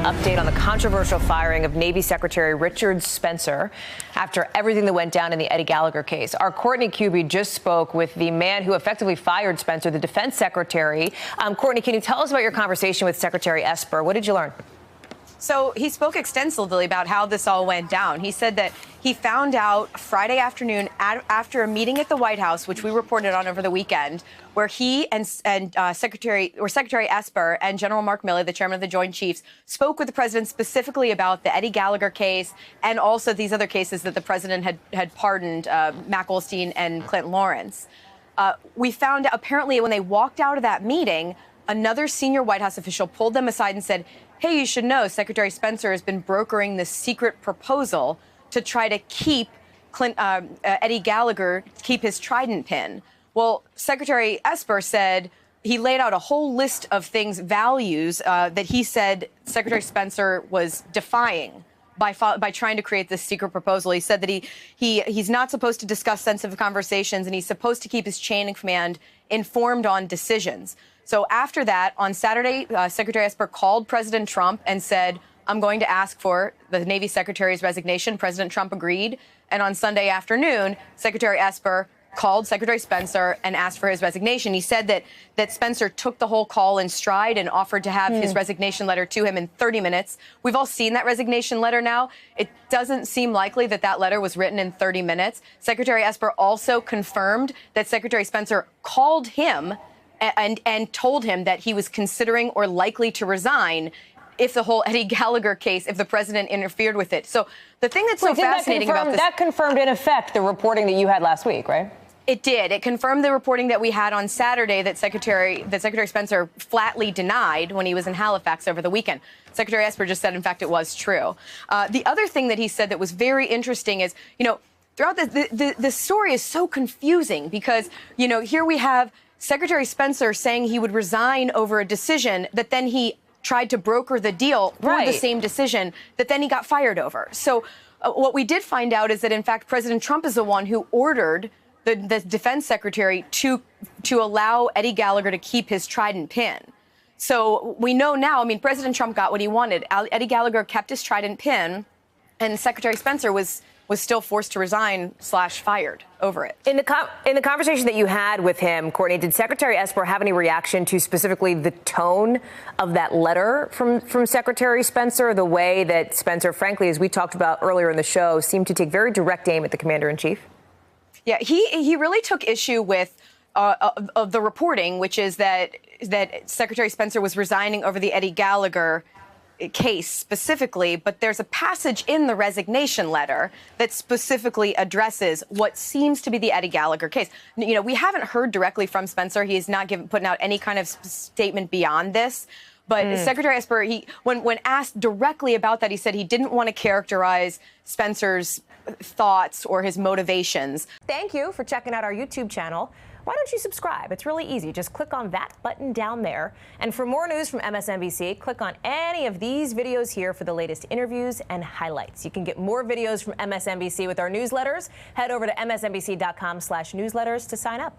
update on the controversial firing of Navy Secretary Richard Spencer after everything that went down in the Eddie Gallagher case. Our Courtney Kuby just spoke with the man who effectively fired Spencer, the defense secretary. Courtney, can you tell us about your conversation with Secretary Esper? What did you learn? So he spoke extensively about how this all went down. He said that he found out Friday afternoon after a meeting at the White House, which we reported on over the weekend, where he and Secretary Esper and General Mark Milley, the chairman of the Joint Chiefs, spoke with the president specifically about the Eddie Gallagher case and also these other cases that the president had pardoned, Mac Olstein and Clint Lawrence. We found out apparently when they walked out of that meeting, another senior White House official pulled them aside and said, hey, you should know Secretary Spencer has been brokering this secret proposal to try to keep Eddie Gallagher, keep his Trident pin. Well, Secretary Esper said he laid out a whole list of things, values that he said Secretary Spencer was defying by trying to create this secret proposal. He said that he's not supposed to discuss sensitive conversations, and he's supposed to keep his chain of command informed on decisions. So after that, on Saturday, Secretary Esper called President Trump and said, I'm going to ask for the Navy Secretary's resignation. President Trump agreed. And on Sunday afternoon, Secretary Esper called Secretary Spencer and asked for his resignation. He said that Spencer took the whole call in stride and offered to have his resignation letter to him in 30 minutes. We've all seen that resignation letter now. It doesn't seem likely that that letter was written in 30 minutes. Secretary Esper also confirmed that Secretary Spencer called him and told him that he was considering or likely to resign if the whole Eddie Gallagher case, if the president interfered with it. So the thing that's so fascinating about this... That confirmed, in effect, the reporting that you had last week, right? It did. It confirmed the reporting that we had on Saturday that Secretary Spencer flatly denied when he was in Halifax over the weekend. Secretary Esper just said, in fact, it was true. The other thing that he said that was very interesting is, throughout the story is so confusing because, here we have Secretary Spencer saying he would resign over a decision that then he tried to broker the deal for the same decision that then he got fired over. So what we did find out is that, in fact, President Trump is the one who ordered the defense secretary to allow Eddie Gallagher to keep his Trident pin. So we know now, President Trump got what he wanted. Eddie Gallagher kept his Trident pin, and Secretary Spencer was still forced to resign / fired over it. In the conversation that you had with him, Courtney, did Secretary Esper have any reaction to specifically the tone of that letter from Secretary Spencer, the way that Spencer, frankly, as we talked about earlier in the show, seemed to take very direct aim at the commander-in-chief? Yeah, he really took issue with of the reporting, which is that Secretary Spencer was resigning over the Eddie Gallagher case specifically, but there's a passage in the resignation letter that specifically addresses what seems to be the Eddie Gallagher case. We haven't heard directly from Spencer. He is not putting out any kind of statement beyond this. But Secretary Esper, when asked directly about that, he said he didn't want to characterize Spencer's thoughts or his motivations. Thank you for checking out our YouTube channel. Why don't you subscribe? It's really easy. Just click on that button down there. And for more news from MSNBC, click on any of these videos here for the latest interviews and highlights. You can get more videos from MSNBC with our newsletters. Head over to msnbc.com/newsletters to sign up.